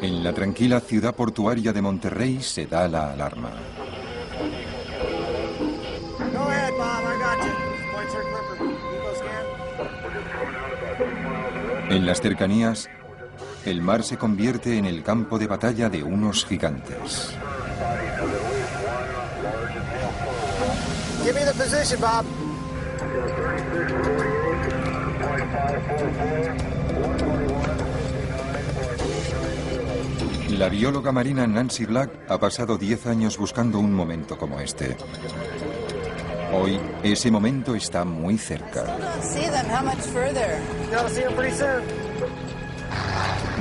En la tranquila ciudad portuaria de Monterrey se da la alarma. En las cercanías, el mar se convierte en el campo de batalla de unos gigantes. Give me the position, Bob. La bióloga marina Nancy Black ha pasado 10 años buscando un momento como este. Hoy, ese momento está muy cerca.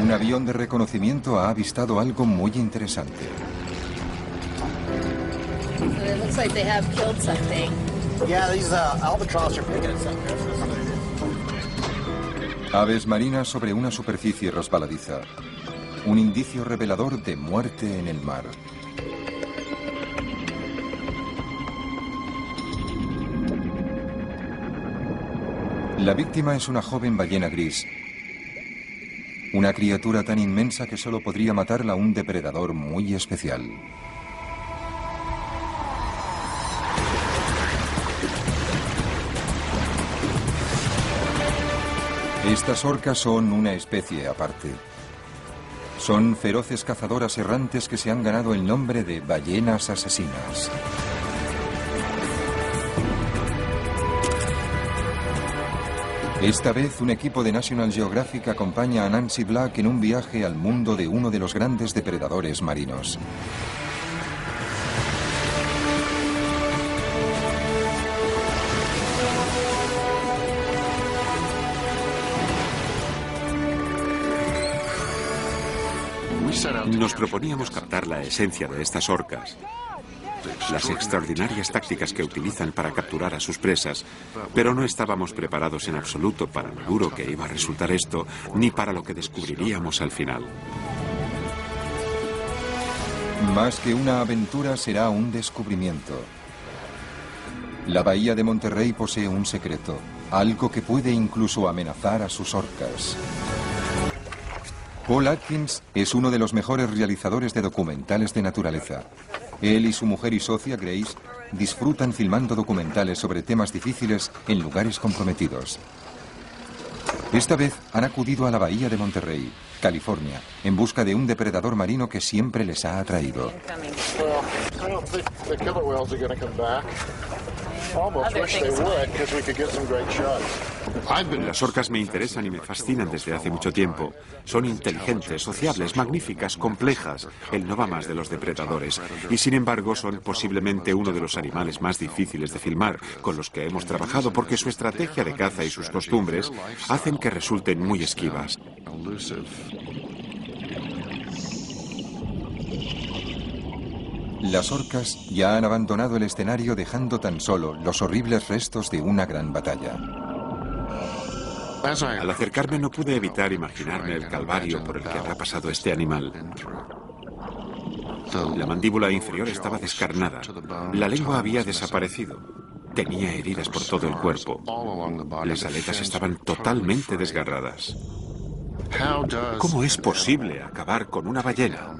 Un avión de reconocimiento ha avistado algo muy interesante. Aves marinas sobre una superficie resbaladiza. Un indicio revelador de muerte en el mar. La víctima es una joven ballena gris. Una criatura tan inmensa que solo podría matarla un depredador muy especial. Estas orcas son una especie aparte. Son feroces cazadoras errantes que se han ganado el nombre de ballenas asesinas. Esta vez un equipo de National Geographic acompaña a Nancy Black en un viaje al mundo de uno de los grandes depredadores marinos. Nos proponíamos captar la esencia de estas orcas, las extraordinarias tácticas que utilizan para capturar a sus presas, pero no estábamos preparados en absoluto para lo duro que iba a resultar esto, ni para lo que descubriríamos al final. Más que una aventura, será un descubrimiento. La bahía de Monterrey posee un secreto, algo que puede incluso amenazar a sus orcas. Paul Atkins es uno de los mejores realizadores de documentales de naturaleza. Él y su mujer y socia, Grace, disfrutan filmando documentales sobre temas difíciles en lugares comprometidos. Esta vez han acudido a la bahía de Monterrey, California, en busca de un depredador marino que siempre les ha atraído. Las orcas me interesan y me fascinan desde hace mucho tiempo. Son inteligentes, sociables, magníficas, complejas. Él no va más de los depredadores. Y sin embargo son posiblemente uno de los animales más difíciles de filmar con los que hemos trabajado porque su estrategia de caza y sus costumbres hacen que resulten muy esquivas. Las orcas ya han abandonado el escenario dejando tan solo los horribles restos de una gran batalla. Al acercarme no pude evitar imaginarme el calvario por el que habrá pasado este animal. La mandíbula inferior estaba descarnada. La lengua había desaparecido. Tenía heridas por todo el cuerpo. Las aletas estaban totalmente desgarradas. ¿Cómo es posible acabar con una ballena?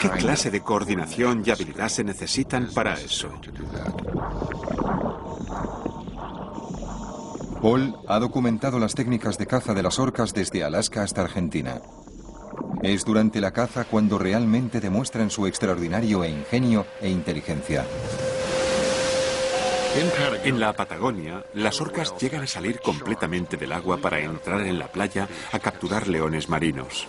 ¿Qué clase de coordinación y habilidad se necesitan para eso? Paul ha documentado las técnicas de caza de las orcas desde Alaska hasta Argentina. Es durante la caza cuando realmente demuestran su extraordinario ingenio e inteligencia. En la Patagonia, las orcas llegan a salir completamente del agua para entrar en la playa a capturar leones marinos.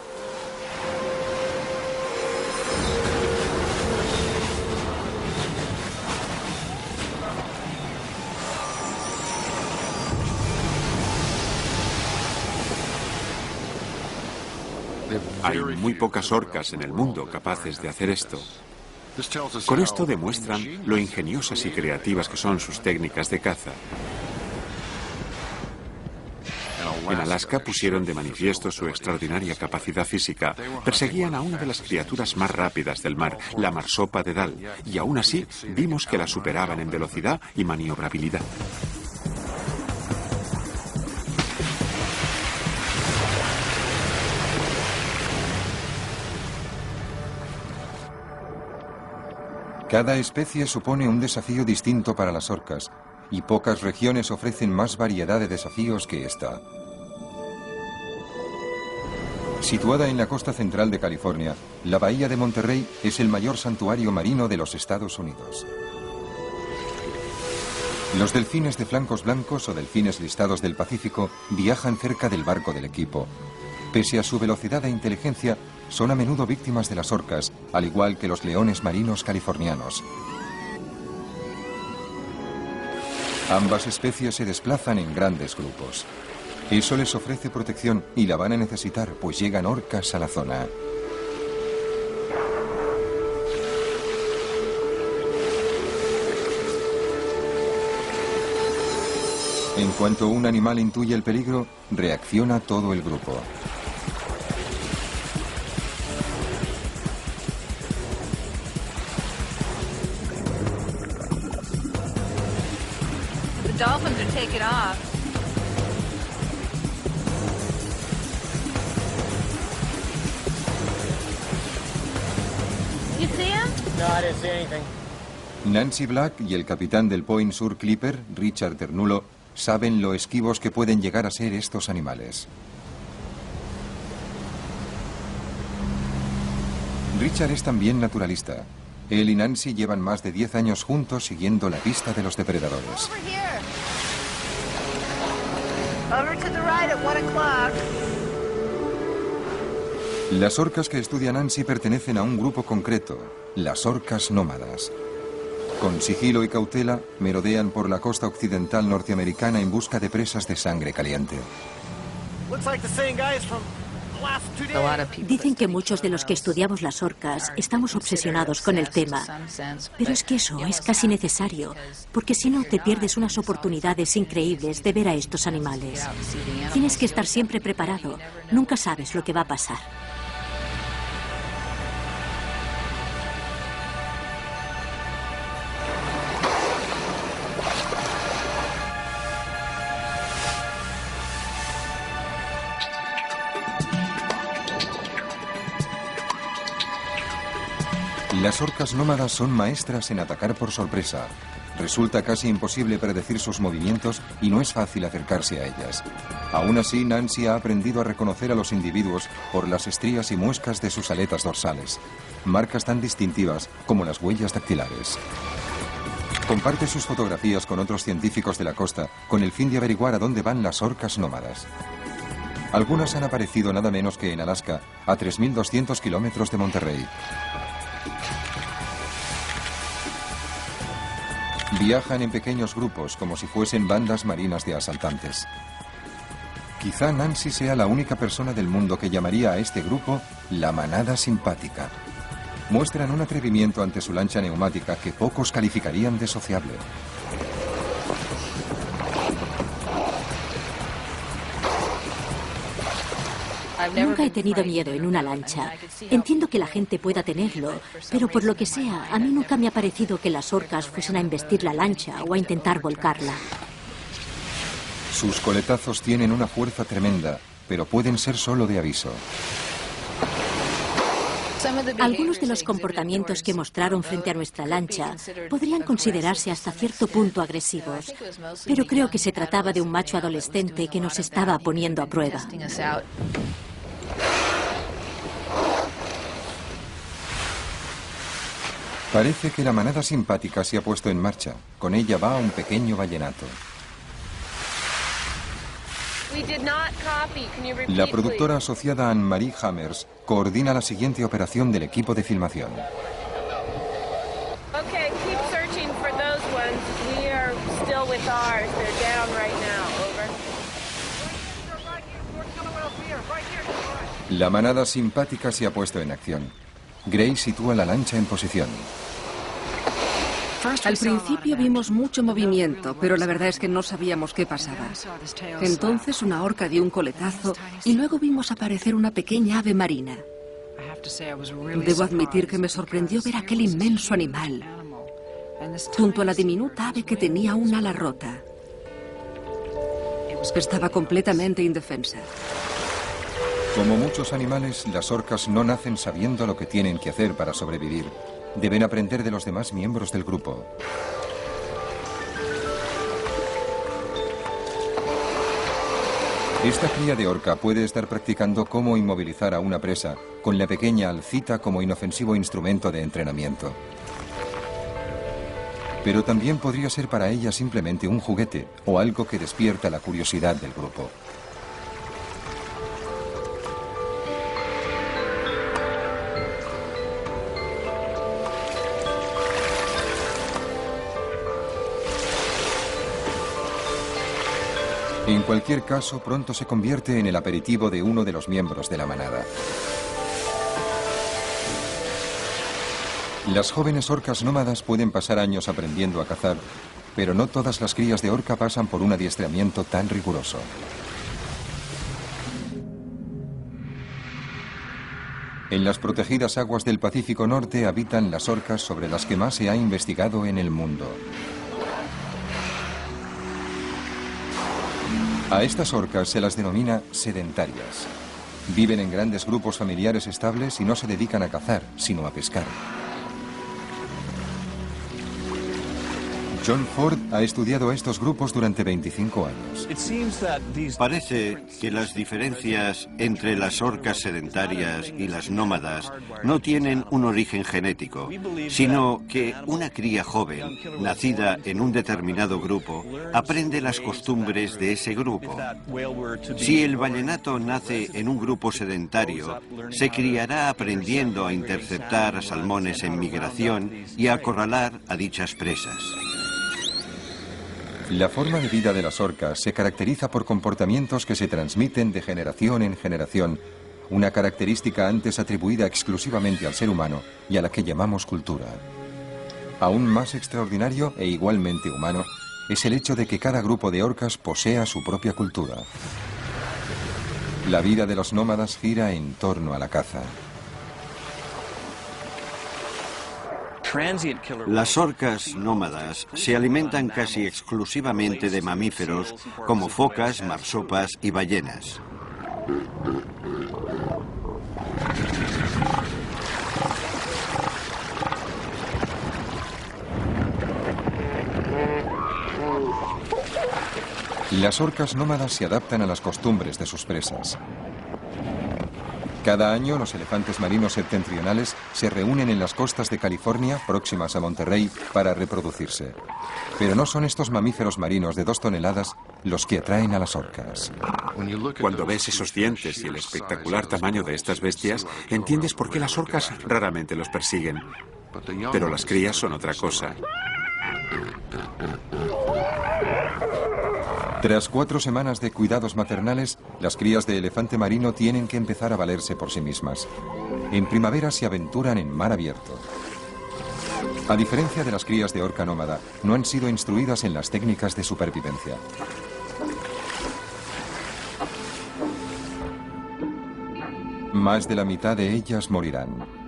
Hay muy pocas orcas en el mundo capaces de hacer esto. Con esto demuestran lo ingeniosas y creativas que son sus técnicas de caza. En Alaska pusieron de manifiesto su extraordinaria capacidad física. Perseguían a una de las criaturas más rápidas del mar, la marsopa de Dall, y aún así vimos que la superaban en velocidad y maniobrabilidad. Cada especie supone un desafío distinto para las orcas, y pocas regiones ofrecen más variedad de desafíos que esta. Situada en la costa central de California, la bahía de Monterrey es el mayor santuario marino de los Estados Unidos. Los delfines de flancos blancos o delfines listados del Pacífico viajan cerca del barco del equipo. Pese a su velocidad e inteligencia, son a menudo víctimas de las orcas, al igual que los leones marinos californianos. Ambas especies se desplazan en grandes grupos. Eso les ofrece protección y la van a necesitar, pues llegan orcas a la zona. En cuanto un animal intuye el peligro, reacciona todo el grupo. The dolphins are taking off. You see him? No, I didn't see anything. Nancy Black y el capitán del Point Sur Clipper, Richard Ternulo, saben lo esquivos que pueden llegar a ser estos animales. Richard es también naturalista. Él y Nancy llevan más de 10 años juntos siguiendo la pista de los depredadores. Over here. Over to the right at 1 o'clock. Las orcas que estudia Nancy pertenecen a un grupo concreto, las orcas nómadas. Con sigilo y cautela, merodean por la costa occidental norteamericana en busca de presas de sangre caliente. Looks like the same guys from the last 2 days. Dicen que muchos de los que estudiamos las orcas estamos obsesionados con el tema, pero es que eso es casi necesario, porque si no te pierdes unas oportunidades increíbles de ver a estos animales. Tienes que estar siempre preparado, nunca sabes lo que va a pasar. Las orcas nómadas son maestras en atacar por sorpresa. Resulta casi imposible predecir sus movimientos y no es fácil acercarse a ellas. Aún así, Nancy ha aprendido a reconocer a los individuos por las estrías y muescas de sus aletas dorsales, marcas tan distintivas como las huellas dactilares. Comparte sus fotografías con otros científicos de la costa con el fin de averiguar a dónde van las orcas nómadas. Algunas han aparecido nada menos que en Alaska, a 3.200 kilómetros de Monterrey. Viajan en pequeños grupos como si fuesen bandas marinas de asaltantes. Quizá Nancy sea la única persona del mundo que llamaría a este grupo la manada simpática. Muestran un atrevimiento ante su lancha neumática que pocos calificarían de sociable. Nunca he tenido miedo en una lancha. Entiendo que la gente pueda tenerlo, pero por lo que sea, a mí nunca me ha parecido que las orcas fuesen a embestir la lancha o a intentar volcarla. Sus coletazos tienen una fuerza tremenda, pero pueden ser solo de aviso. Algunos de los comportamientos que mostraron frente a nuestra lancha podrían considerarse hasta cierto punto agresivos, pero creo que se trataba de un macho adolescente que nos estaba poniendo a prueba. Parece que la manada simpática se ha puesto en marcha. Con ella va un pequeño vallenato. La productora asociada Anne-Marie Hammers coordina la siguiente operación del equipo de filmación. La manada simpática se ha puesto en acción. Grace sitúa la lancha en posición. Al principio vimos mucho movimiento, pero la verdad es que no sabíamos qué pasaba. Entonces una orca dio un coletazo y luego vimos aparecer una pequeña ave marina. Debo admitir que me sorprendió ver aquel inmenso animal, junto a la diminuta ave que tenía un ala rota. Estaba completamente indefensa. Como muchos animales, las orcas no nacen sabiendo lo que tienen que hacer para sobrevivir. deben aprender de los demás miembros del grupo. Esta cría de orca puede estar practicando cómo inmovilizar a una presa con la pequeña alcita como inofensivo instrumento de entrenamiento. Pero también podría ser para ella simplemente un juguete o algo que despierta la curiosidad del grupo. En cualquier caso, pronto se convierte en el aperitivo de uno de los miembros de la manada. Las jóvenes orcas nómadas pueden pasar años aprendiendo a cazar, pero no todas las crías de orca pasan por un adiestramiento tan riguroso. En las protegidas aguas del Pacífico Norte habitan las orcas sobre las que más se ha investigado en el mundo. A estas orcas se las denomina sedentarias. Viven en grandes grupos familiares estables y no se dedican a cazar, sino a pescar. John Ford ha estudiado a estos grupos durante 25 años. Parece que las diferencias entre las orcas sedentarias y las nómadas no tienen un origen genético, sino que una cría joven, nacida en un determinado grupo, aprende las costumbres de ese grupo. Si el vallenato nace en un grupo sedentario, se criará aprendiendo a interceptar a salmones en migración y a acorralar a dichas presas. La forma de vida de las orcas se caracteriza por comportamientos que se transmiten de generación en generación, una característica antes atribuida exclusivamente al ser humano y a la que llamamos cultura. Aún más extraordinario e igualmente humano es el hecho de que cada grupo de orcas posea su propia cultura. La vida de los nómadas gira en torno a la caza. Las orcas nómadas se alimentan casi exclusivamente de mamíferos como focas, marsopas y ballenas. Las orcas nómadas se adaptan a las costumbres de sus presas. Cada año los elefantes marinos septentrionales se reúnen en las costas de California, próximas a Monterrey, para reproducirse. Pero no son estos mamíferos marinos de 2 toneladas los que atraen a las orcas. Cuando ves esos dientes y el espectacular tamaño de estas bestias, entiendes por qué las orcas raramente los persiguen. Pero las crías son otra cosa. Tras 4 semanas de cuidados maternales, las crías de elefante marino tienen que empezar a valerse por sí mismas. En primavera se aventuran en mar abierto. A diferencia de las crías de orca nómada, no han sido instruidas en las técnicas de supervivencia. Más de la mitad de ellas morirán.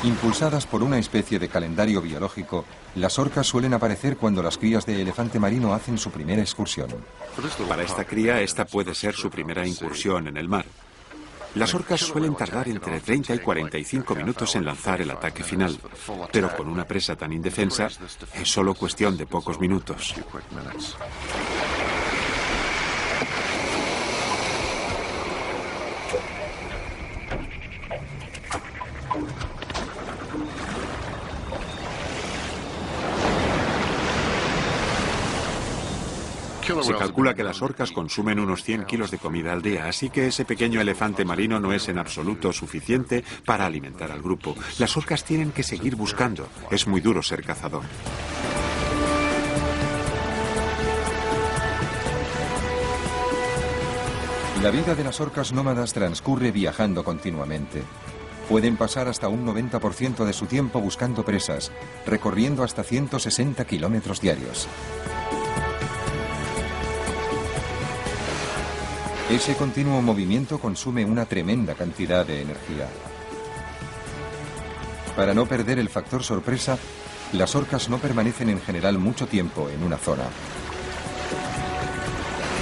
Impulsadas por una especie de calendario biológico, las orcas suelen aparecer cuando las crías de elefante marino hacen su primera excursión. Para esta cría, esta puede ser su primera incursión en el mar. Las orcas suelen tardar entre 30 y 45 minutos en lanzar el ataque final, pero con una presa tan indefensa, es solo cuestión de pocos minutos. Se calcula que las orcas consumen unos 100 kilos de comida al día, así que ese pequeño elefante marino no es en absoluto suficiente para alimentar al grupo. Las orcas tienen que seguir buscando. Es muy duro ser cazador. La vida de las orcas nómadas transcurre viajando continuamente. Pueden pasar hasta un 90% de su tiempo buscando presas, recorriendo hasta 160 kilómetros diarios. Ese continuo movimiento consume una tremenda cantidad de energía. Para no perder el factor sorpresa, Las orcas no permanecen en general mucho tiempo en una zona.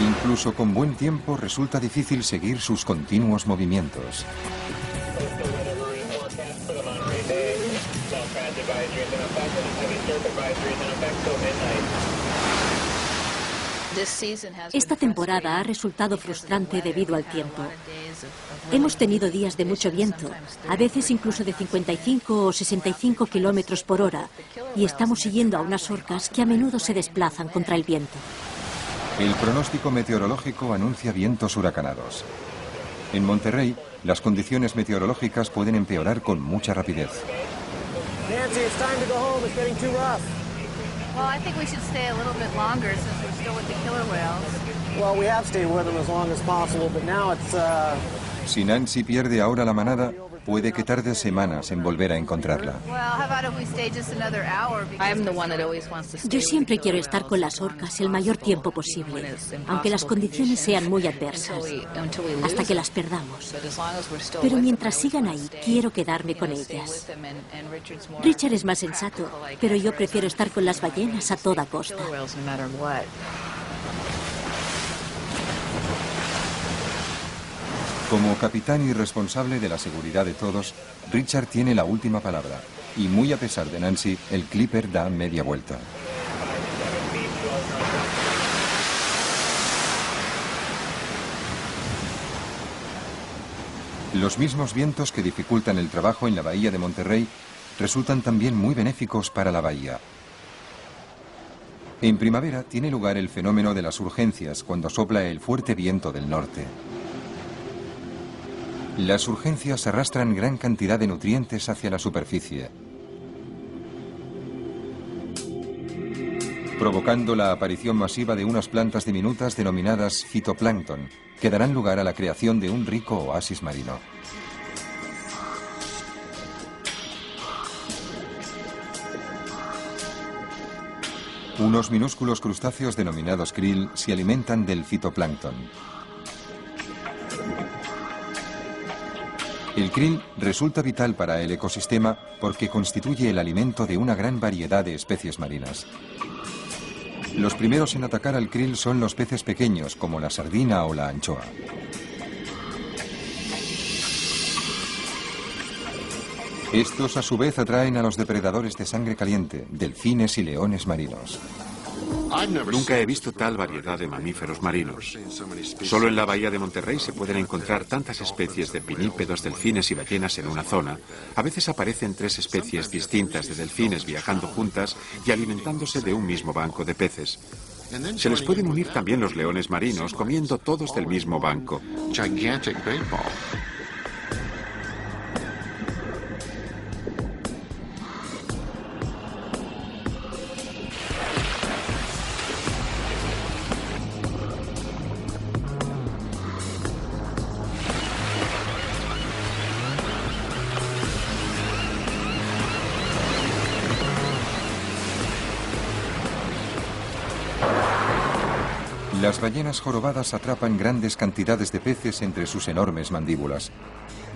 Incluso con buen tiempo resulta difícil seguir sus continuos movimientos. Esta temporada ha resultado frustrante debido al tiempo. Hemos tenido días de mucho viento, a veces incluso de 55 o 65 kilómetros por hora, y estamos siguiendo a unas orcas que a menudo se desplazan contra el viento. El pronóstico meteorológico anuncia vientos huracanados. En Monterrey, las condiciones meteorológicas pueden empeorar con mucha rapidez. Nancy, it's time to go home. It's getting too rough. Well, I think we should stay a little bit longer since we're still with the killer whales. Well, we have stayed with them as long as possible, but now it's, Si Nancy pierde ahora la manada, puede que tarde semanas en volver a encontrarla. Well, how about if we stay just another hour? I'm the one that always wants to stay. Yo siempre quiero estar con las orcas el mayor tiempo posible, aunque las condiciones sean muy adversas, hasta que las perdamos. Pero mientras sigan ahí, quiero quedarme con ellas. Richard es más sensato, pero yo prefiero estar con las ballenas a toda costa. Como capitán y responsable de la seguridad de todos, Richard tiene la última palabra. Y muy a pesar de Nancy, el Clipper da media vuelta. Los mismos vientos que dificultan el trabajo en la bahía de Monterrey resultan también muy benéficos para la bahía. En primavera tiene lugar el fenómeno de las urgencias cuando sopla el fuerte viento del norte. Las urgencias arrastran gran cantidad de nutrientes hacia la superficie, provocando la aparición masiva de unas plantas diminutas denominadas fitoplancton, que darán lugar a la creación de un rico oasis marino. Unos minúsculos crustáceos denominados krill se alimentan del fitoplancton. El krill resulta vital para el ecosistema porque constituye el alimento de una gran variedad de especies marinas. Los primeros en atacar al krill son los peces pequeños, como la sardina o la anchoa. Estos a su vez atraen a los depredadores de sangre caliente, delfines y leones marinos. Nunca he visto tal variedad de mamíferos marinos. Solo en la bahía de Monterrey se pueden encontrar tantas especies de pinípedos, delfines y ballenas en una zona. A veces aparecen 3 especies distintas de delfines viajando juntas y alimentándose de un mismo banco de peces. Se les pueden unir también los leones marinos, comiendo todos del mismo banco. Las ballenas jorobadas atrapan grandes cantidades de peces entre sus enormes mandíbulas.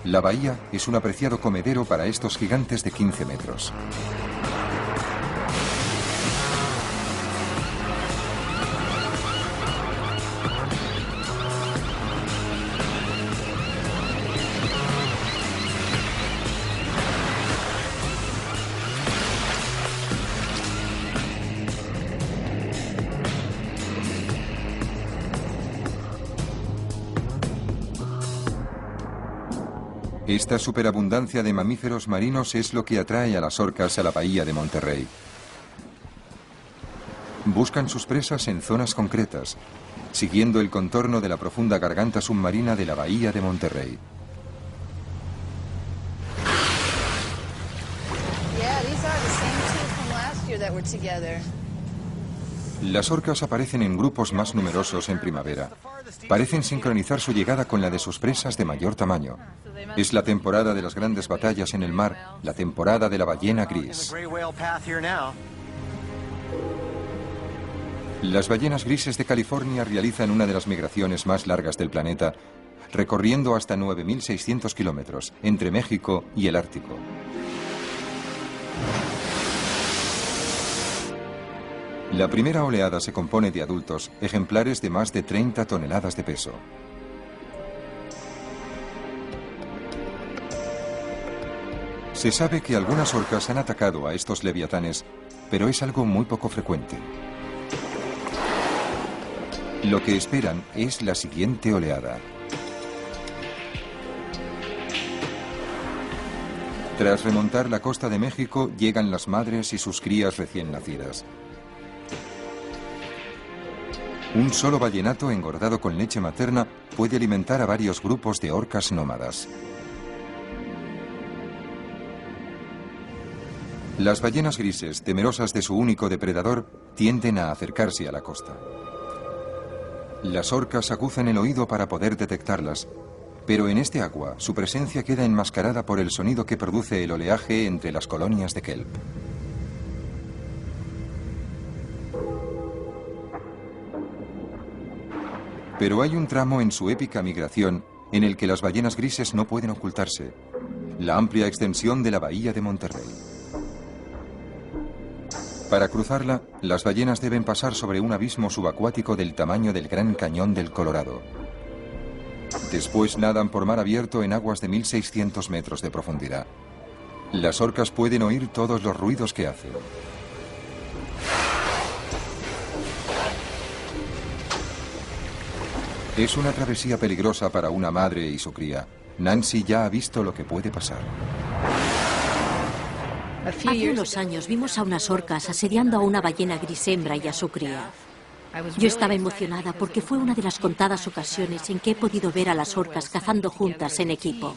La bahía es un apreciado comedero para estos gigantes de 15 metros. Esta superabundancia de mamíferos marinos es lo que atrae a las orcas a la bahía de Monterrey. Buscan sus presas en zonas concretas, siguiendo el contorno de la profunda garganta submarina de la bahía de Monterrey. Las orcas aparecen en grupos más numerosos en primavera. Parecen sincronizar su llegada con la de sus presas de mayor tamaño. Es la temporada de las grandes batallas en el mar, la temporada de la ballena gris. Las ballenas grises de California realizan una de las migraciones más largas del planeta, recorriendo hasta 9.600 kilómetros entre México y el Ártico. La primera oleada se compone de adultos, ejemplares de más de 30 toneladas de peso. Se sabe que algunas orcas han atacado a estos leviatanes, pero es algo muy poco frecuente. Lo que esperan es la siguiente oleada. Tras remontar la costa de México, llegan las madres y sus crías recién nacidas. Un solo vallenato engordado con leche materna puede alimentar a varios grupos de orcas nómadas. Las ballenas grises, temerosas de su único depredador, tienden a acercarse a la costa. Las orcas aguzan el oído para poder detectarlas, pero en este agua su presencia queda enmascarada por el sonido que produce el oleaje entre las colonias de kelp. Pero hay un tramo en su épica migración en el que las ballenas grises no pueden ocultarse: la amplia extensión de la bahía de Monterrey. Para cruzarla, las ballenas deben pasar sobre un abismo subacuático del tamaño del Gran Cañón del Colorado. Después nadan por mar abierto en aguas de 1600 metros de profundidad. Las orcas pueden oír todos los ruidos que hacen. Es una travesía peligrosa para una madre y su cría. Nancy ya ha visto lo que puede pasar. Hace unos años vimos a unas orcas asediando a una ballena gris hembra y a su cría. Yo estaba emocionada porque fue una de las contadas ocasiones en que he podido ver a las orcas cazando juntas en equipo.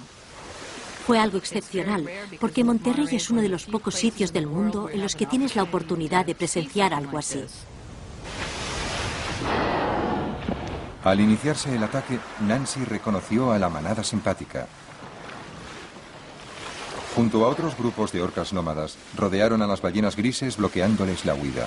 Fue algo excepcional, porque Monterrey es uno de los pocos sitios del mundo en los que tienes la oportunidad de presenciar algo así. Al iniciarse el ataque, Nancy reconoció a la manada simpática. Junto a otros grupos de orcas nómadas, rodearon a las ballenas grises bloqueándoles la huida.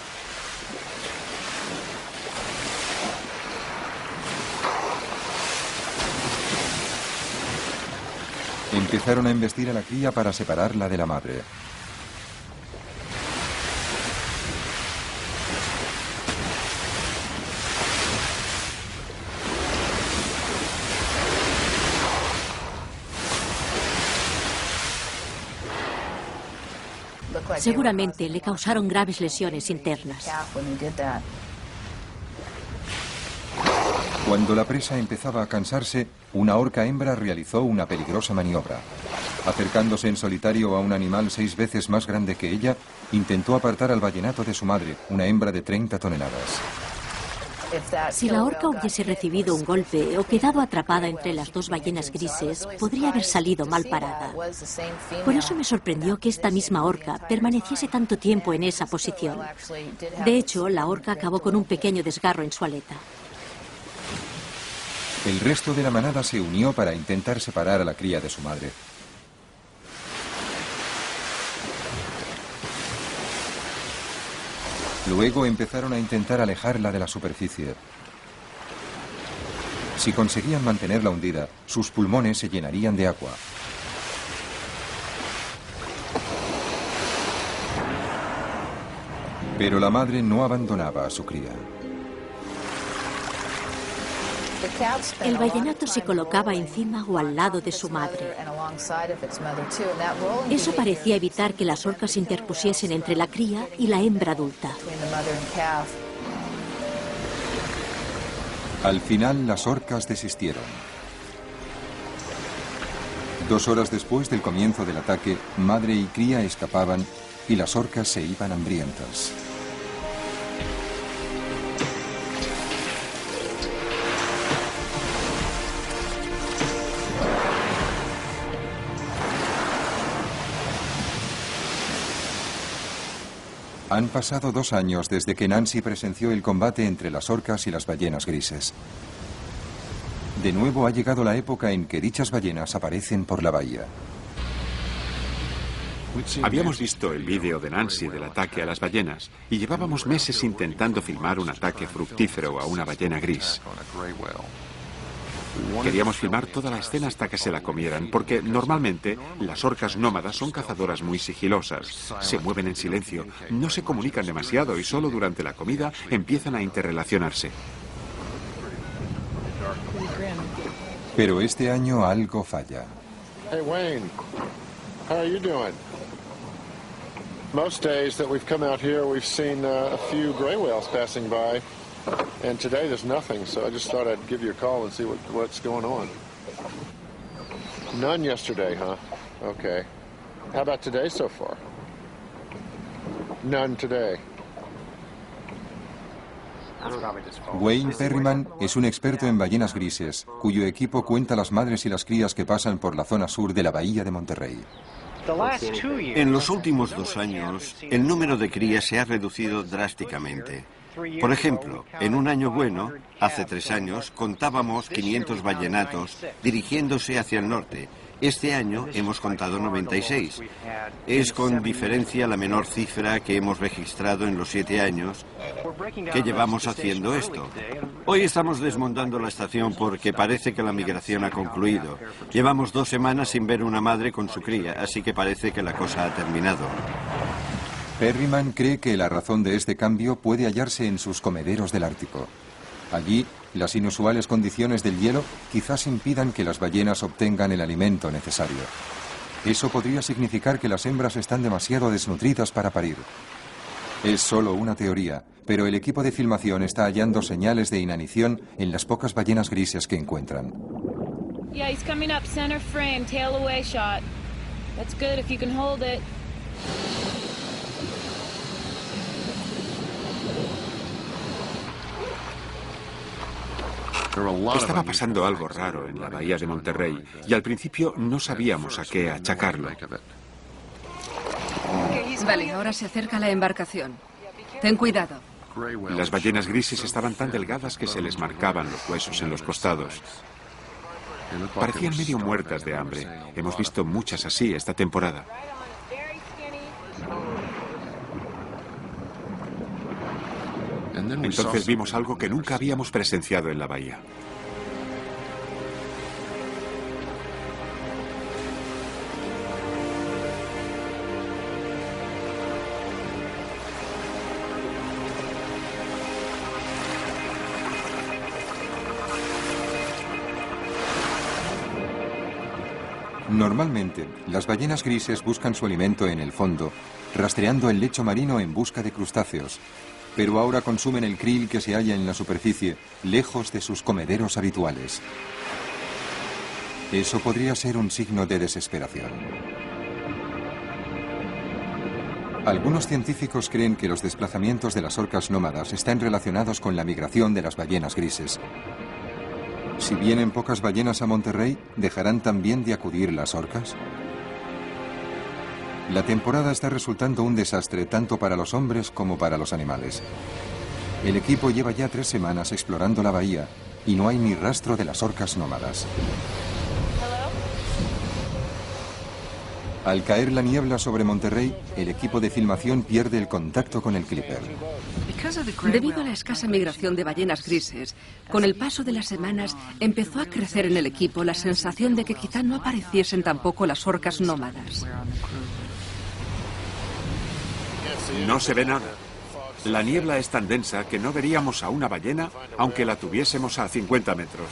Empezaron a embestir a la cría para separarla de la madre. Seguramente le causaron graves lesiones internas. Cuando la presa empezaba a cansarse, una orca hembra realizó una peligrosa maniobra. Acercándose en solitario a un animal 6 veces más grande que ella, intentó apartar al vallenato de su madre, una hembra de 30 toneladas. Si la orca hubiese recibido un golpe o quedado atrapada entre las dos ballenas grises, podría haber salido mal parada. Por eso me sorprendió que esta misma orca permaneciese tanto tiempo en esa posición. De hecho, la orca acabó con un pequeño desgarro en su aleta. El resto de la manada se unió para intentar separar a la cría de su madre. Luego empezaron a intentar alejarla de la superficie. Si conseguían mantenerla hundida, sus pulmones se llenarían de agua. Pero la madre no abandonaba a su cría. El vallenato se colocaba encima o al lado de su madre. Eso parecía evitar que las orcas se interpusiesen entre la cría y la hembra adulta. Al final, las orcas desistieron. 2 horas después del comienzo del ataque, madre y cría escapaban y las orcas se iban hambrientas. Han pasado 2 años desde que Nancy presenció el combate entre las orcas y las ballenas grises. De nuevo ha llegado la época en que dichas ballenas aparecen por la bahía. Habíamos visto el vídeo de Nancy del ataque a las ballenas y llevábamos meses intentando filmar un ataque fructífero a una ballena gris. Queríamos filmar toda la escena hasta que se la comieran, porque normalmente las orcas nómadas son cazadoras muy sigilosas. Se mueven en silencio, no se comunican demasiado y solo durante la comida empiezan a interrelacionarse. Pero este año algo falla. Hey Wayne, how are you doing? Most days that we've come out here, we've seen a few gray whales passing by, and today there's nothing. So I just thought I'd give you a call and see what's going on. None yesterday, huh? Okay. How about today so far? None today. Wayne Perryman es un experto en ballenas grises, cuyo equipo cuenta las madres y las crías que pasan por la zona sur de la bahía de Monterrey. En los últimos 2 años, el número de crías se ha reducido drásticamente. Por ejemplo, en un año bueno, hace 3 años, contábamos 500 ballenatos dirigiéndose hacia el norte. Este año hemos contado 96. Es con diferencia la menor cifra que hemos registrado en los 7 años que llevamos haciendo esto. Hoy estamos desmontando la estación porque parece que la migración ha concluido. Llevamos 2 semanas sin ver una madre con su cría, así que parece que la cosa ha terminado. Perryman cree que la razón de este cambio puede hallarse en sus comederos del Ártico. Allí, las inusuales condiciones del hielo quizás impidan que las ballenas obtengan el alimento necesario. Eso podría significar que las hembras están demasiado desnutridas para parir. Es solo una teoría, pero el equipo de filmación está hallando señales de inanición en las pocas ballenas grises que encuentran. Yeah, he's coming up center frame, tail away shot. That's good if you can hold it. Estaba pasando algo raro en la bahía de Monterrey y al principio no sabíamos a qué achacarlo. Vale, ahora se acerca la embarcación. Ten cuidado. Las ballenas grises estaban tan delgadas que se les marcaban los huesos en los costados. Parecían medio muertas de hambre. Hemos visto muchas así esta temporada. Entonces vimos algo que nunca habíamos presenciado en la bahía. Normalmente, las ballenas grises buscan su alimento en el fondo, rastreando el lecho marino en busca de crustáceos. Pero ahora consumen el krill que se halla en la superficie, lejos de sus comederos habituales. Eso podría ser un signo de desesperación. Algunos científicos creen que los desplazamientos de las orcas nómadas están relacionados con la migración de las ballenas grises. Si vienen pocas ballenas a Monterrey, ¿dejarán también de acudir las orcas? La temporada está resultando un desastre tanto para los hombres como para los animales. El equipo lleva ya 3 semanas explorando la bahía y no hay ni rastro de las orcas nómadas. Al caer la niebla sobre Monterrey, el equipo de filmación pierde el contacto con el clipper. Debido a la escasa migración de ballenas grises, con el paso de las semanas empezó a crecer en el equipo la sensación de que quizá no apareciesen tampoco las orcas nómadas. No se ve nada. La niebla es tan densa que no veríamos a una ballena aunque la tuviésemos a 50 metros.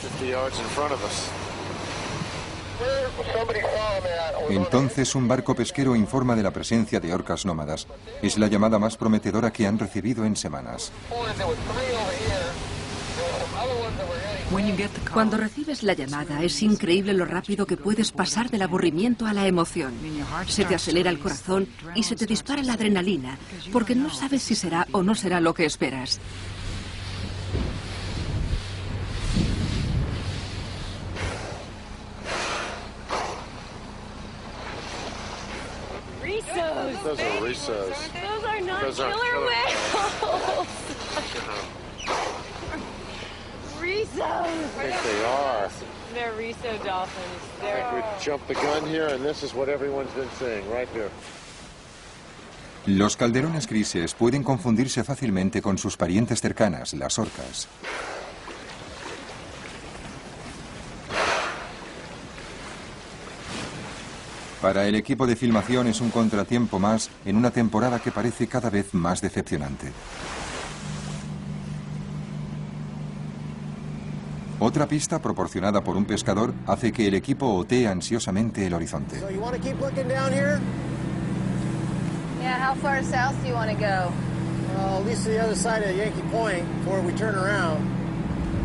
Entonces un barco pesquero informa de la presencia de orcas nómadas. Es la llamada más prometedora que han recibido en semanas. Cuando recibes la llamada, es increíble lo rápido que puedes pasar del aburrimiento a la emoción. Se te acelera el corazón y se te dispara la adrenalina, porque no sabes si será o no será lo que esperas. Those are Rissos. Those are not killer whales. Rissos. I think they are. They're Risso dolphins. They're... We jumped the gun here, and this is what everyone's been saying right here. Los calderones grises pueden confundirse fácilmente con sus parientes cercanas, las orcas. Para el equipo de filmación es un contratiempo más en una temporada que parece cada vez más decepcionante. Otra pista proporcionada por un pescador hace que el equipo otee ansiosamente el horizonte. Yeah, how far south do you want to go? Well, at least to the other side of Yankee Point before we turn around.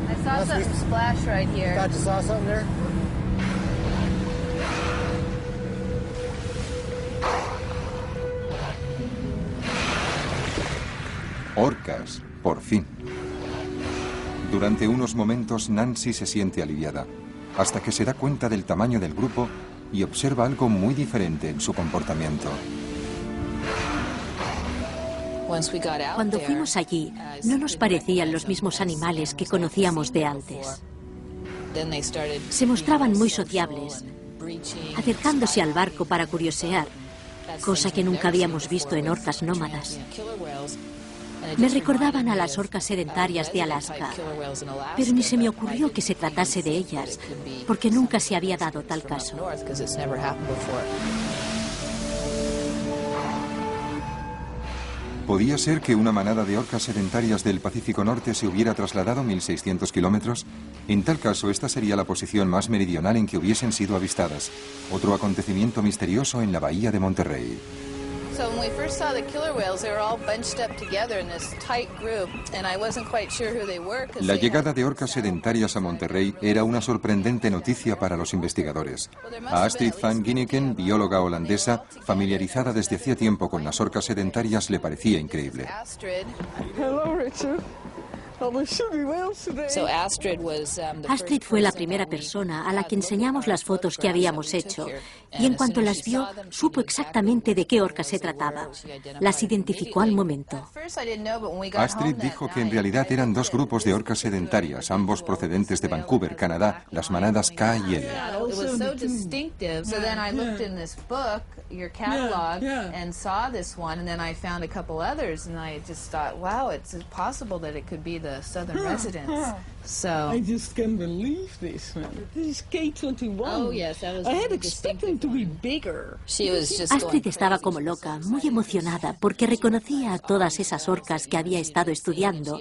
I saw something splash right here. Thought you saw something there? Orcas, por fin. Durante unos momentos Nancy se siente aliviada, hasta que se da cuenta del tamaño del grupo y observa algo muy diferente en su comportamiento. Cuando fuimos allí, no nos parecían los mismos animales que conocíamos de antes. Se mostraban muy sociables, acercándose al barco para curiosear, cosa que nunca habíamos visto en orcas nómadas. Me recordaban a las orcas sedentarias de Alaska, pero ni se me ocurrió que se tratase de ellas, porque nunca se había dado tal caso. ¿Podía ser que una manada de orcas sedentarias del Pacífico Norte se hubiera trasladado 1.600 kilómetros? En tal caso, esta sería la posición más meridional en que hubiesen sido avistadas. Otro acontecimiento misterioso en la bahía de Monterrey. So when we first saw the killer whales, they were all bunched up together in this tight group, and I wasn't quite sure who they were. La llegada de orcas sedentarias a Monterrey era una sorprendente noticia para los investigadores. A Astrid van Ginneken, bióloga holandesa, familiarizada desde hacía tiempo con las orcas sedentarias, le parecía increíble. Hello, Richard. Astrid fue la primera persona a la que enseñamos las fotos que habíamos hecho, y en cuanto las vio, supo exactamente de qué orcas se trataba. Las identificó al momento. Astrid dijo que en realidad eran dos grupos de orcas sedentarias, ambos procedentes de Vancouver, Canadá, las manadas K y L. Your catalog and saw this one, and then I found a couple others, and I just thought, wow, it's possible that it could be the southern residents. So I just can't believe this, man. This is K21. Oh yes, that was. I had expected them to be bigger. She was just. Astrid estaba como loca, muy emocionada, porque reconocía a todas esas orcas que había estado estudiando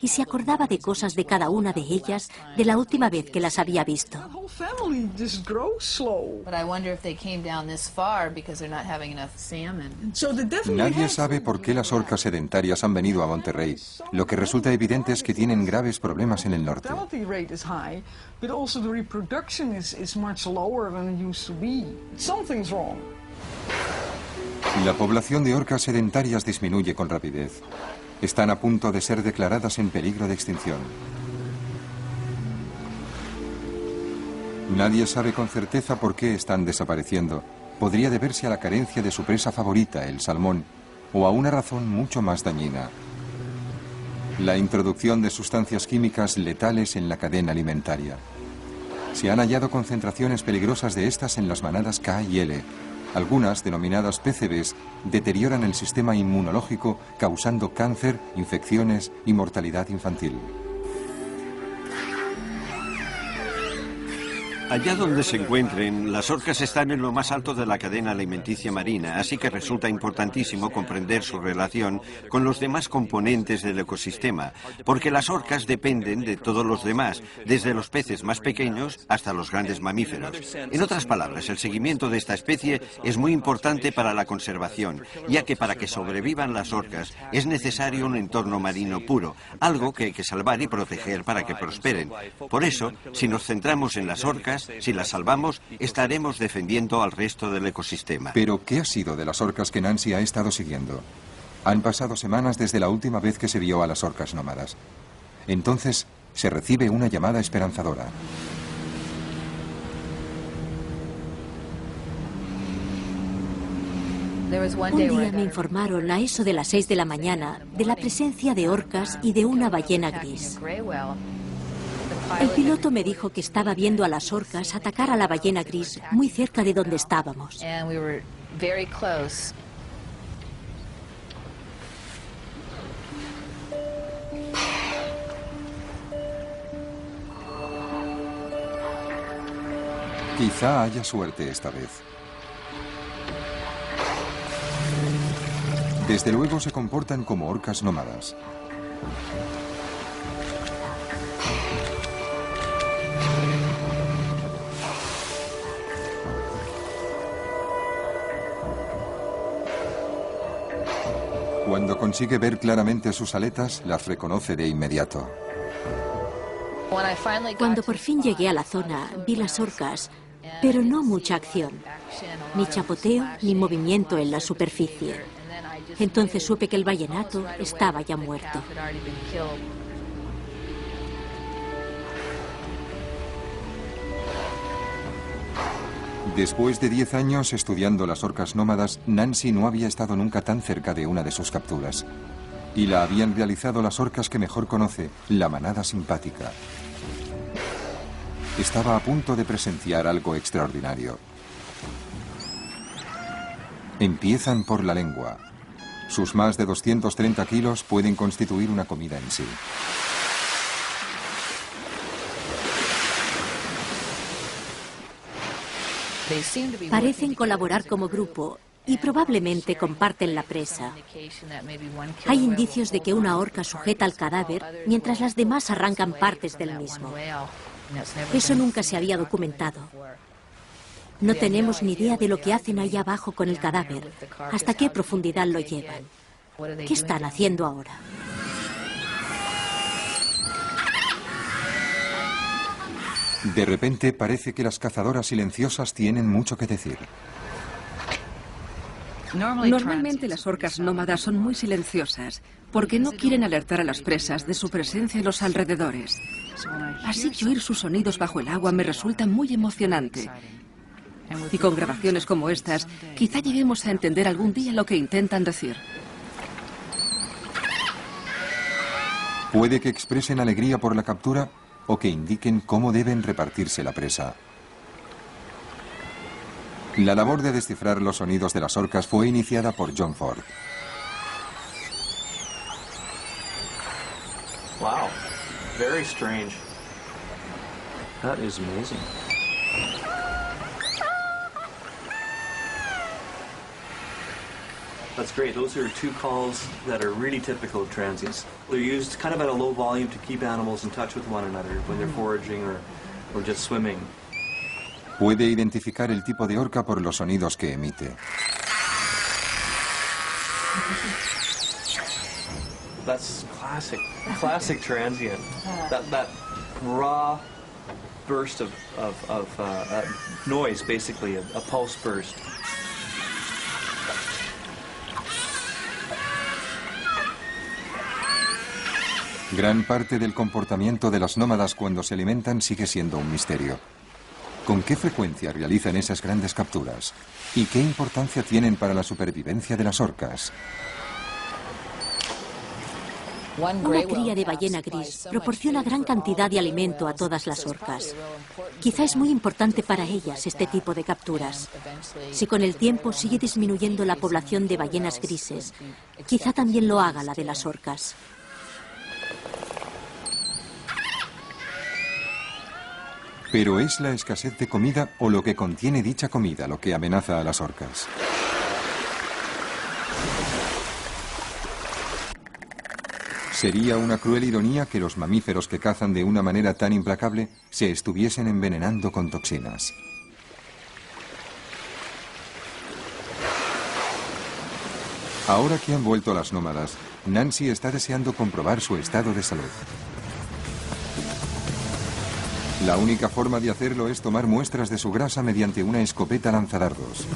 y se acordaba de cosas de cada una de ellas de la última vez que las había visto. The whole family just grows slow. But I wonder if they came down this far because they're not having enough salmon. So they definitely Nadie sabe por qué las orcas sedentarias han venido a Monterrey. Lo que resulta evidente es que tienen graves problemas en el norte. The mortality rate is high, but also the reproduction is much lower than it used to be. Something's wrong. La población de orcas sedentarias disminuye con rapidez. Están a punto de ser declaradas en peligro de extinción. Nadie sabe con certeza por qué están desapareciendo. Podría deberse a la carencia de su presa favorita, el salmón, o a una razón mucho más dañina: la introducción de sustancias químicas letales en la cadena alimentaria. Se han hallado concentraciones peligrosas de estas en las manadas K y L. Algunas, denominadas PCBs, deterioran el sistema inmunológico, causando cáncer, infecciones y mortalidad infantil. Allá donde se encuentren, las orcas están en lo más alto de la cadena alimenticia marina, así que resulta importantísimo comprender su relación con los demás componentes del ecosistema, porque las orcas dependen de todos los demás, desde los peces más pequeños hasta los grandes mamíferos. En otras palabras, el seguimiento de esta especie es muy importante para la conservación, ya que para que sobrevivan las orcas es necesario un entorno marino puro, algo que hay que salvar y proteger para que prosperen. Por eso, si nos centramos en las orcas, si las salvamos, estaremos defendiendo al resto del ecosistema. Pero, ¿qué ha sido de las orcas que Nancy ha estado siguiendo? Han pasado semanas desde la última vez que se vio a las orcas nómadas. Entonces, se recibe una llamada esperanzadora. Un día me informaron a eso de las 6 de la mañana de la presencia de orcas y de una ballena gris. El piloto me dijo que estaba viendo a las orcas atacar a la ballena gris muy cerca de donde estábamos. Quizá haya suerte esta vez. Desde luego se comportan como orcas nómadas. Cuando consigue ver claramente sus aletas, las reconoce de inmediato. Cuando por fin llegué a la zona, vi las orcas, pero no mucha acción. Ni chapoteo ni movimiento en la superficie. Entonces supe que el vallenato estaba ya muerto. Después de 10 años estudiando las orcas nómadas, Nancy no había estado nunca tan cerca de una de sus capturas. Y la habían realizado las orcas que mejor conoce, la manada simpática. Estaba a punto de presenciar algo extraordinario. Empiezan por la lengua. Sus más de 230 kilos pueden constituir una comida en sí. Parecen colaborar como grupo y probablemente comparten la presa. Hay indicios de que una orca sujeta al cadáver mientras las demás arrancan partes del mismo. Eso nunca se había documentado. No tenemos ni idea de lo que hacen ahí abajo con el cadáver, hasta qué profundidad lo llevan. ¿Qué están haciendo ahora? De repente parece que las cazadoras silenciosas tienen mucho que decir. Normalmente las orcas nómadas son muy silenciosas porque no quieren alertar a las presas de su presencia en los alrededores. Así que oír sus sonidos bajo el agua me resulta muy emocionante. Y con grabaciones como estas, quizá lleguemos a entender algún día lo que intentan decir. Puede que expresen alegría por la captura o que indiquen cómo deben repartirse la presa. La labor de descifrar los sonidos de las orcas fue iniciada por John Ford. Wow, very strange. That is amazing. That's great. Those are two calls that are really typical of transients. They're used kind of at a low volume to keep animals in touch with one another when they're foraging or just swimming. Puede identificar el tipo de orca por los sonidos que emite. That's classic transient. That raw burst of noise, basically, a pulse burst. Gran parte del comportamiento de las nómadas cuando se alimentan sigue siendo un misterio. ¿Con qué frecuencia realizan esas grandes capturas? ¿Y qué importancia tienen para la supervivencia de las orcas? Una cría de ballena gris proporciona gran cantidad de alimento a todas las orcas. Quizá es muy importante para ellas este tipo de capturas. Si con el tiempo sigue disminuyendo la población de ballenas grises, quizá también lo haga la de las orcas. Pero ¿es la escasez de comida o lo que contiene dicha comida lo que amenaza a las orcas? Sería una cruel ironía que los mamíferos que cazan de una manera tan implacable se estuviesen envenenando con toxinas. Ahora que han vuelto las nómadas, Nancy está deseando comprobar su estado de salud. La única forma de hacerlo es tomar muestras de su grasa mediante una escopeta lanzadardos.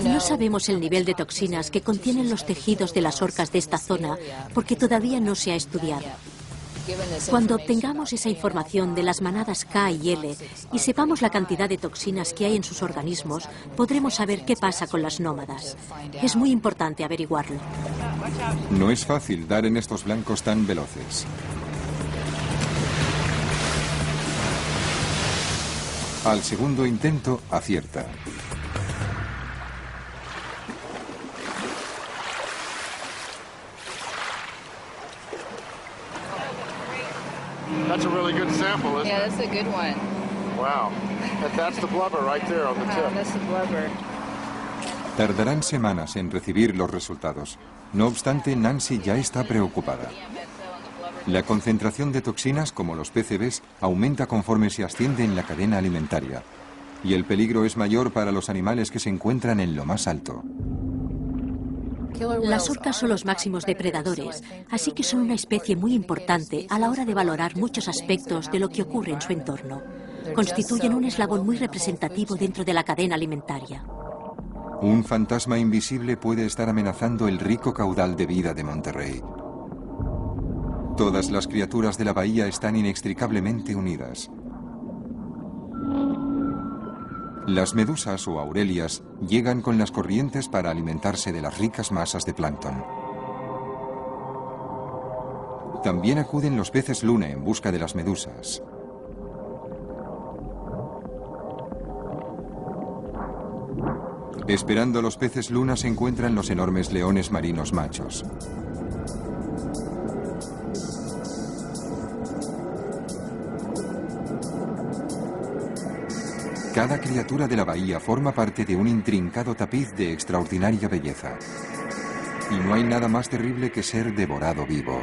No sabemos el nivel de toxinas que contienen los tejidos de las orcas de esta zona porque todavía no se ha estudiado. Cuando obtengamos esa información de las manadas K y L y sepamos la cantidad de toxinas que hay en sus organismos, podremos saber qué pasa con las nómadas. Es muy importante averiguarlo. No es fácil dar en estos blancos tan veloces. Al segundo intento, acierta. That's a really good sample, isn't Yeah, it? that's a good one. Wow. That's the blubber right there on the tip. That's the blubber. Tardarán semanas en recibir los resultados. No obstante, Nancy ya está preocupada. La concentración de toxinas, como los PCBs, aumenta conforme se asciende en la cadena alimentaria. Y el peligro es mayor para los animales que se encuentran en lo más alto. Las orcas son los máximos depredadores, así que son una especie muy importante a la hora de valorar muchos aspectos de lo que ocurre en su entorno. Constituyen un eslabón muy representativo dentro de la cadena alimentaria. Un fantasma invisible puede estar amenazando el rico caudal de vida de Monterrey. Todas las criaturas de la bahía están inextricablemente unidas. Las medusas o aurelias llegan con las corrientes para alimentarse de las ricas masas de plancton. También acuden los peces luna en busca de las medusas. Esperando a los peces luna se encuentran los enormes leones marinos machos. Cada criatura de la bahía forma parte de un intrincado tapiz de extraordinaria belleza. Y no hay nada más terrible que ser devorado vivo.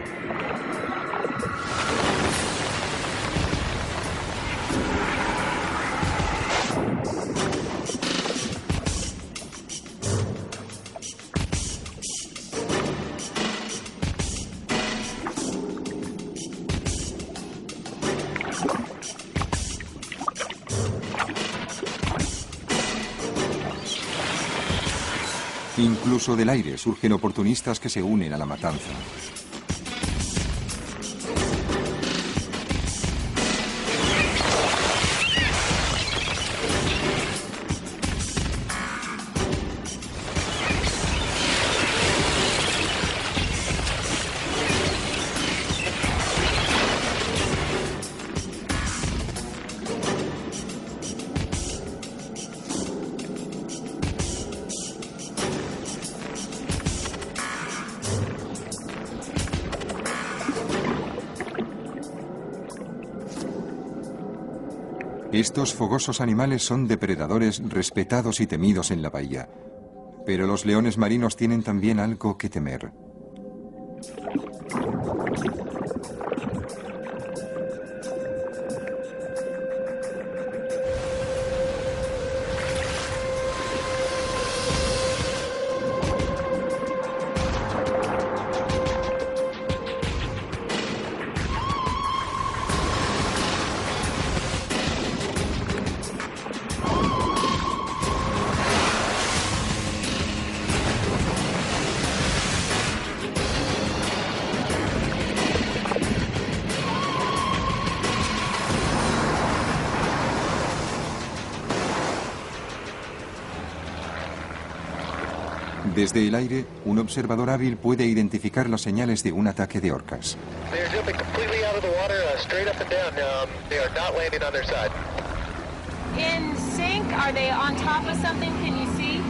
Incluso del aire surgen oportunistas que se unen a la matanza. Estos fogosos animales son depredadores respetados y temidos en la bahía. Pero los leones marinos tienen también algo que temer. Desde el aire, un observador hábil puede identificar las señales de un ataque de orcas. In sync, are they on top of something? Can you see?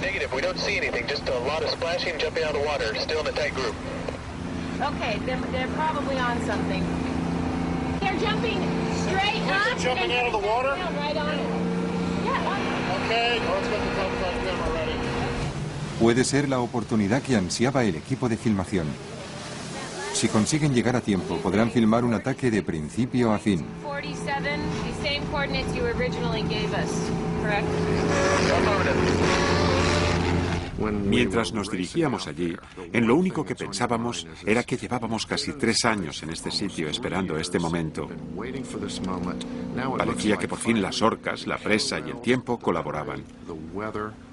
Negative, we don't see anything, just a lot of splashing, jumping out of the water, still in a tight group. Okay, they're probably on something. They're jumping straight up. They're jumping out of the water? Right on it. Yeah. Okay, let's get the top camera ready. Puede ser la oportunidad que ansiaba el equipo de filmación. Si consiguen llegar a tiempo, podrán filmar un ataque de principio a fin. 47, the same coordinates you originally gave us, correct? Mientras nos dirigíamos allí, en lo único que pensábamos era que llevábamos casi 3 años en este sitio esperando este momento. Parecía que por fin las orcas, la presa y el tiempo colaboraban.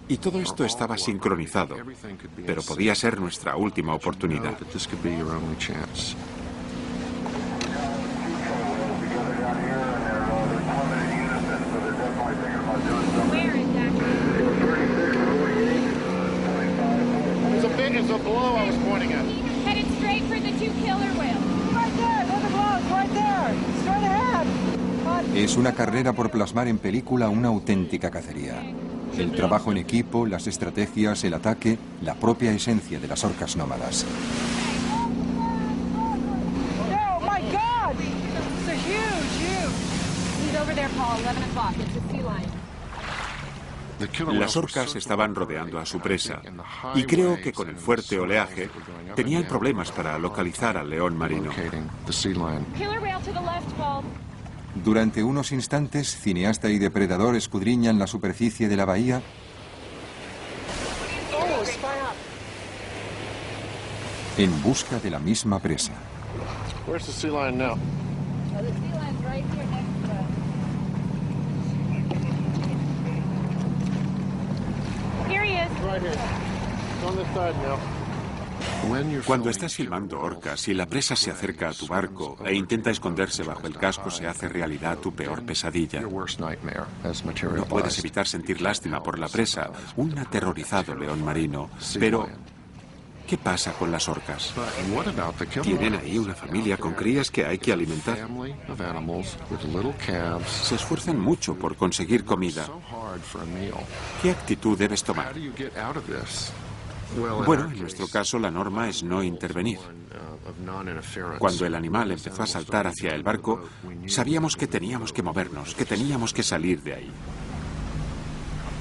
Y todo esto estaba sincronizado, pero podía ser nuestra última oportunidad. There's a blow I was pointing at. Headed straight for the 2 killer whales. Right there, there's a blow, right there. Straight ahead. Es una carrera por plasmar en película una auténtica cacería. El trabajo en equipo, las estrategias, el ataque, la propia esencia de las orcas nómadas. Oh my God! It's a huge. He's over there, Paul, 11 o'clock. It's a sea lion. Las orcas estaban rodeando a su presa y creo que con el fuerte oleaje tenían problemas para localizar al león marino. Durante unos instantes, cineasta y depredador escudriñan la superficie de la bahía en busca de la misma presa. Where's the sea lion now? The sea lion's right here next to us. Here he is. Right here. It's on this side now. Cuando estás filmando orcas y la presa se acerca a tu barco e intenta esconderse bajo el casco, se hace realidad tu peor pesadilla. No puedes evitar sentir lástima por la presa, un aterrorizado león marino. Pero, ¿qué pasa con las orcas? Tienen ahí una familia con crías que hay que alimentar. Se esfuerzan mucho por conseguir comida. ¿Qué actitud debes tomar? Bueno, en nuestro caso la norma es no intervenir. Cuando el animal empezó a saltar hacia el barco, sabíamos que teníamos que movernos, que teníamos que salir de ahí.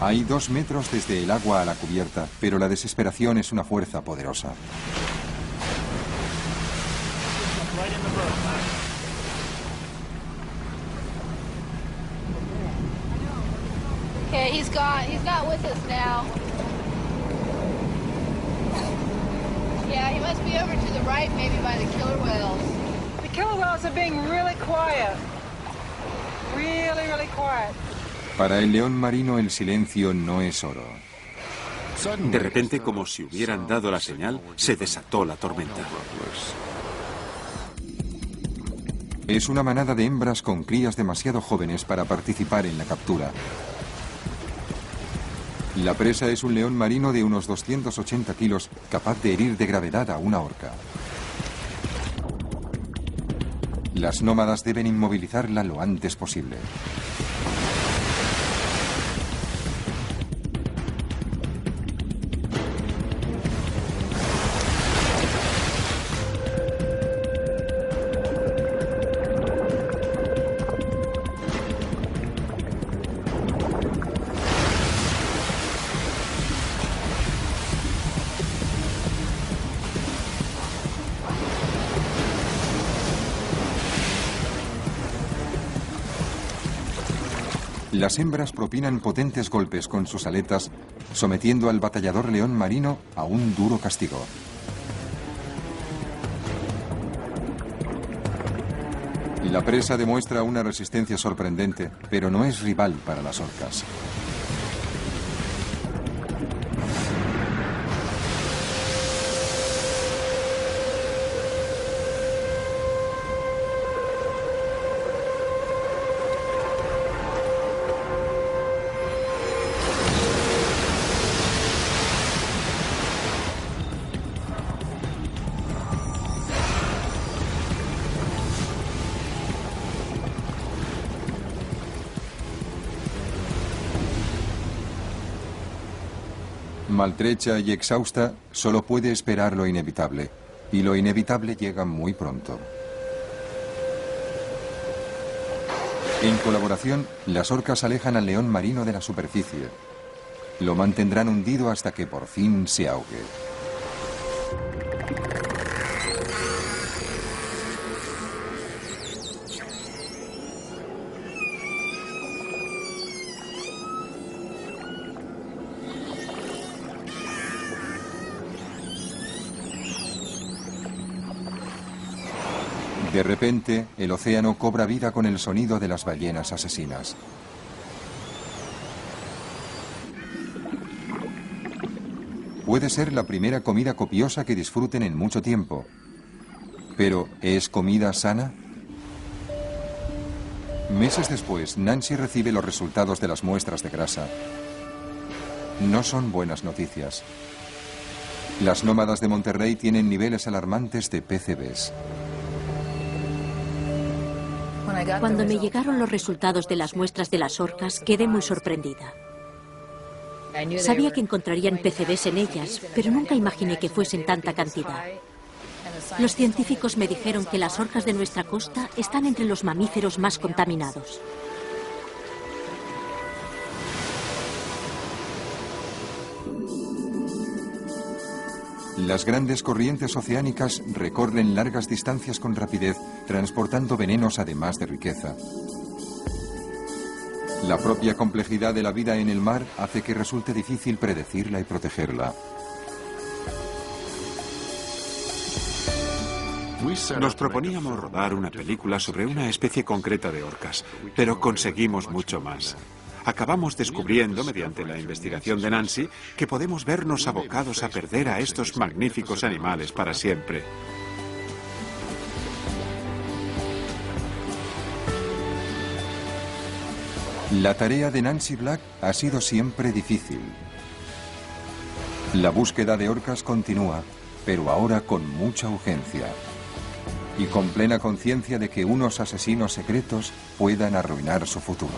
Hay 2 metros desde el agua a la cubierta, pero la desesperación es una fuerza poderosa. Okay, he's not with us now. Yeah, he must be over to the right, maybe by the killer whales. The killer whales are being really quiet. Really, really quiet. Para el león marino el silencio no es oro. De repente, como si hubieran dado la señal, se desató la tormenta. Es una manada de hembras con crías demasiado jóvenes para participar en la captura. La presa es un león marino de unos 280 kilos, capaz de herir de gravedad a una orca. Las nómadas deben inmovilizarla lo antes posible. Las hembras propinan potentes golpes con sus aletas, sometiendo al batallador león marino a un duro castigo. La presa demuestra una resistencia sorprendente, pero no es rival para las orcas. Maltrecha y exhausta, solo puede esperar lo inevitable, y lo inevitable llega muy pronto. En colaboración, las orcas alejan al león marino de la superficie. Lo mantendrán hundido hasta que por fin se ahogue. De repente, el océano cobra vida con el sonido de las ballenas asesinas. Puede ser la primera comida copiosa que disfruten en mucho tiempo. Pero, ¿es comida sana? Meses después, Nancy recibe los resultados de las muestras de grasa. No son buenas noticias. Las nómadas de Monterrey tienen niveles alarmantes de PCBs. Cuando me llegaron los resultados de las muestras de las orcas, quedé muy sorprendida. Sabía que encontrarían PCBs en ellas, pero nunca imaginé que fuesen tanta cantidad. Los científicos me dijeron que las orcas de nuestra costa están entre los mamíferos más contaminados. Las grandes corrientes oceánicas recorren largas distancias con rapidez, transportando venenos además de riqueza. La propia complejidad de la vida en el mar hace que resulte difícil predecirla y protegerla. Nos proponíamos rodar una película sobre una especie concreta de orcas, pero conseguimos mucho más. Acabamos descubriendo, mediante la investigación de Nancy, que podemos vernos abocados a perder a estos magníficos animales para siempre. La tarea de Nancy Black ha sido siempre difícil. La búsqueda de orcas continúa, pero ahora con mucha urgencia. Y con plena conciencia de que unos asesinos secretos puedan arruinar su futuro.